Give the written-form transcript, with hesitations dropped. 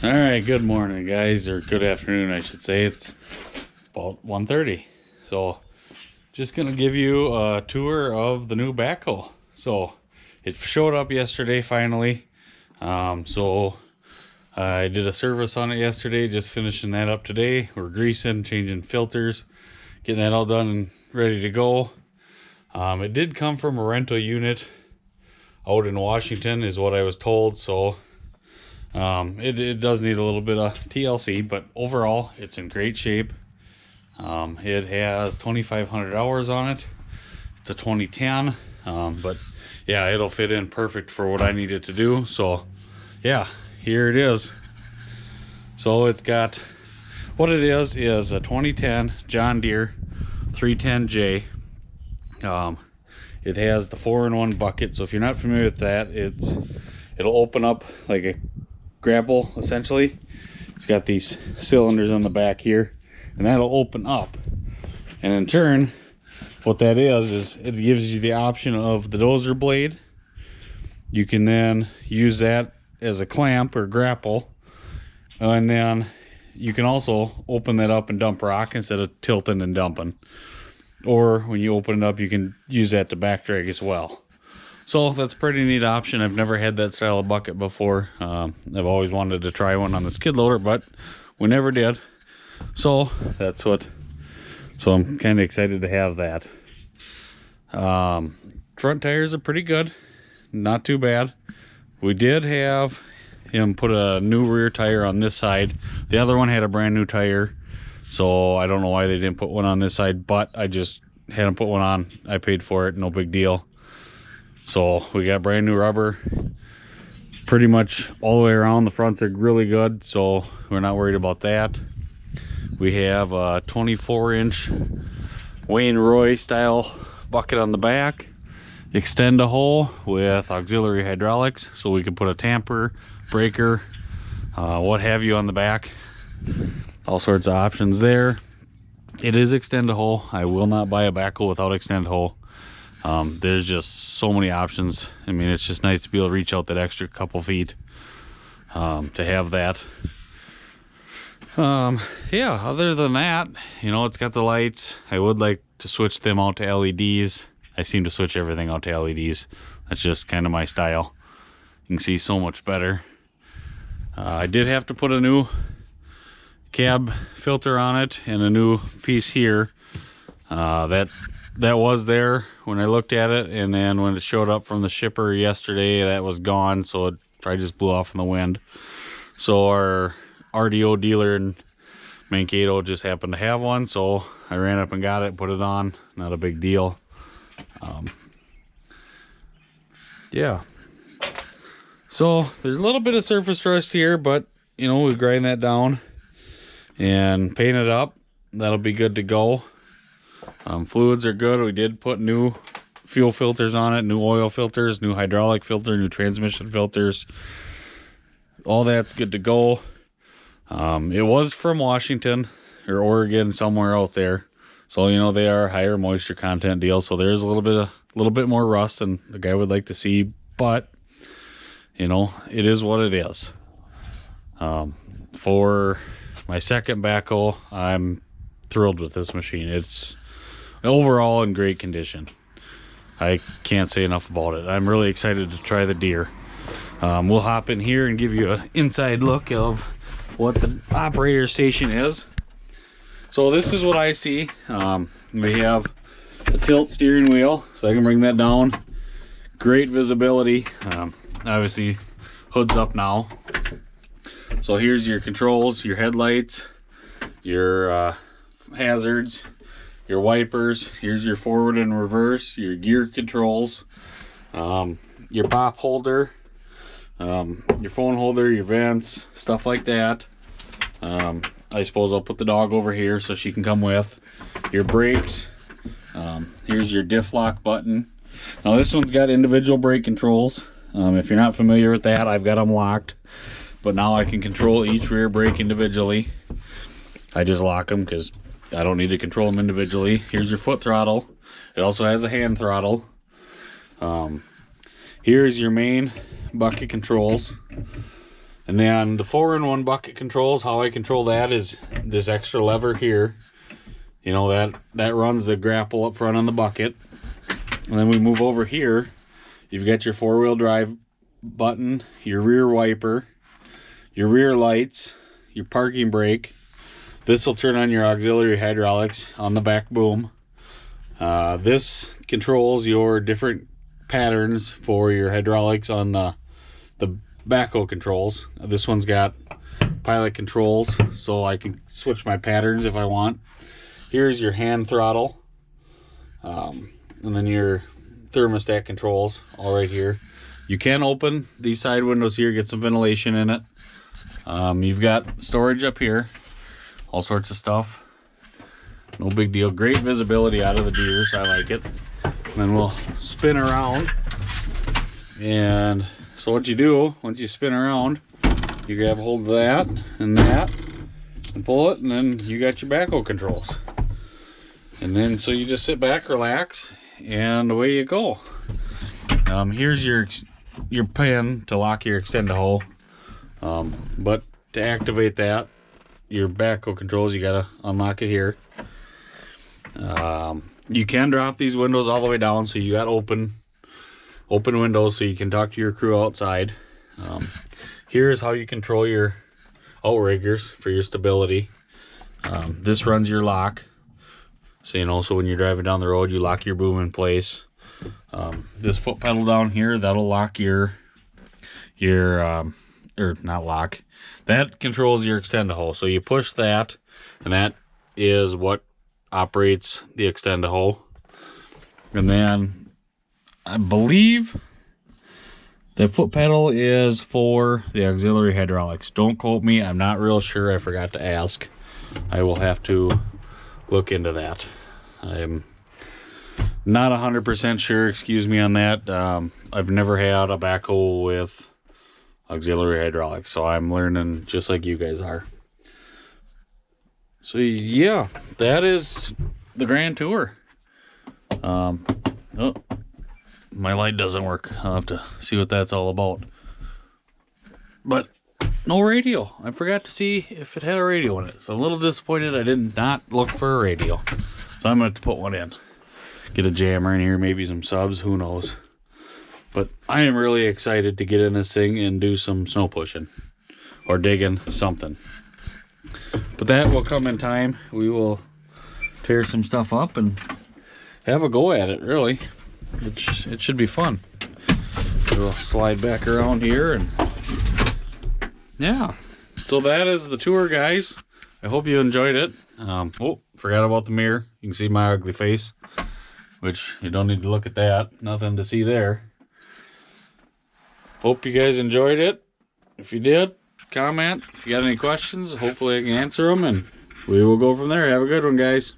All right, good morning, guys, or good afternoon, I should say. It's about 1:30. So, just gonna give you a tour of the new backhoe. So, it showed up yesterday finally. So I did a service on it yesterday, just finishing that up today. We're greasing, changing filters, getting that all done and ready to go. It did come from a rental unit out in Washington, is what I was told. So it does need a little bit of TLC, but overall it's in great shape. It has 2,500 hours on it. It's a 2010, but yeah, it'll fit in perfect for what I need it to do. So yeah, here it is. So it's got, what it is a 2010 John Deere 310J. It has the 4-in-1 bucket. So if you're not familiar with that, it'll open up like a grapple essentially. It's got these cylinders on the back here, and that'll open up, and in turn what that is it gives you the option of the dozer blade. You can then use that as a clamp or grapple, and then you can also open that up and dump rock instead of tilting and dumping, or when you open it up you can use that to back drag as well. So that's a pretty neat option. I've never had that style of bucket before. I've always wanted to try one on the skid loader, but we never did. So so I'm kind of excited to have that. Front tires are pretty good, not too bad. We did have him put a new rear tire on this side. The other one had a brand new tire, so I don't know why they didn't put one on this side, but I just had him put one on. I paid for it, no big deal. So we got brand new rubber pretty much all the way around. The fronts are really good, so we're not worried about that. We have a 24-inch Wayne Roy style bucket on the back, extend a hole with auxiliary hydraulics, so we can put a tamper, breaker, what have you on the back. All sorts of options there. It is extend a hole. I will not buy a backhoe without extend hole. There's just so many options. I mean, it's just nice to be able to reach out that extra couple feet to have that. Yeah, other than that, you know, it's got the lights. I would like to switch them out to LEDs. I seem to switch everything out to LEDs. That's just kind of my style. You can see so much better. I did have to put a new cab filter on it and a new piece here. That was there when I looked at it, and then when it showed up from the shipper yesterday, that was gone, so it probably just blew off in the wind. So our RDO dealer in Mankato just happened to have one, so I ran up and got it, put it on. Not a big deal. Yeah. So there's a little bit of surface rust here, but you know, we grind that down and paint it up. That'll be good to go. Fluids are good. We did put new fuel filters on it, new oil filters, new hydraulic filter, new transmission filters. All that's good to go. It was from Washington or Oregon, somewhere out there. So, you know, they are higher moisture content deal. So there's a little bit more rust than the guy would like to see, but you know, it is what it is. For my second backhoe, I'm thrilled with this machine. It's overall in great condition. I can't say enough about it. I'm really excited to try the Deere. We'll hop in here and give you an inside look of what the operator station is. So this is what I see. We have a tilt steering wheel, so I can bring that down. Great visibility. Obviously hood's up now. So here's your controls, your headlights, your hazards, your wipers. Here's your forward and reverse, your gear controls, your pop holder, your phone holder, your vents, stuff like that. I suppose I'll put the dog over here so she can come with. Your brakes. Here's your diff lock button. Now this one's got individual brake controls. If you're not familiar with that, I've got them locked, but now I can control each rear brake individually. I just lock them because I don't need to control them individually. Here's your foot throttle. It also has a hand throttle. Here's your main bucket controls. And then the 4-in-1 bucket controls, how I control that is this extra lever here. You know, that runs the grapple up front on the bucket. And then we move over here. You've got your 4-wheel drive button, your rear wiper, your rear lights, your parking brake. This will turn on your auxiliary hydraulics on the back boom. This controls your different patterns for your hydraulics on the backhoe controls. This one's got pilot controls, so I can switch my patterns if I want. Here's your hand throttle, and then your thermostat controls all right here. You can open these side windows here, get some ventilation in it. You've got storage up here, all sorts of stuff. No big deal. Great visibility out of the deers. I like it. And then we'll spin around. And so what you do, once you spin around, you grab hold of that and pull it, and then you got your backhoe controls. And then so you just sit back, relax, and away you go. Here's your pin to lock your extend-a-hoe. But to activate that, your backhoe controls, you gotta unlock it here. You can drop these windows all the way down, so you got open windows so you can talk to your crew outside. Here's how you control your outriggers for your stability. This runs your lock, so you know, so when you're driving down the road, you lock your boom in place. This foot pedal down here, that'll lock your or not lock, that controls your extend-a-hoe. So you push that, and that is what operates the extend-a-hoe. And then I believe the foot pedal is for the auxiliary hydraulics. Don't quote me, I'm not real sure. I forgot to ask. I will have to look into that. I'm not 100% sure, excuse me on that. I've never had a backhoe with auxiliary hydraulics, so I'm learning just like you guys are. So yeah, that is the Grand Tour. Oh, my light doesn't work. I'll have to see what that's all about. But no radio. I forgot to see if it had a radio in it, so I'm a little disappointed I did not look for a radio. So I'm gonna have to put one in. Get a jammer in here, maybe some subs, who knows. But I am really excited to get in this thing and do some snow pushing or digging, something. But that will come in time. We will tear some stuff up and have a go at it, really. It should be fun. We'll slide back around here, and yeah. So that is the tour, guys. I hope you enjoyed it. Oh, forgot about the mirror. You can see my ugly face, which you don't need to look at that. Nothing to see there. Hope you guys enjoyed it. If you did, comment. If you got any questions, hopefully I can answer them, and we will go from there. Have a good one, guys.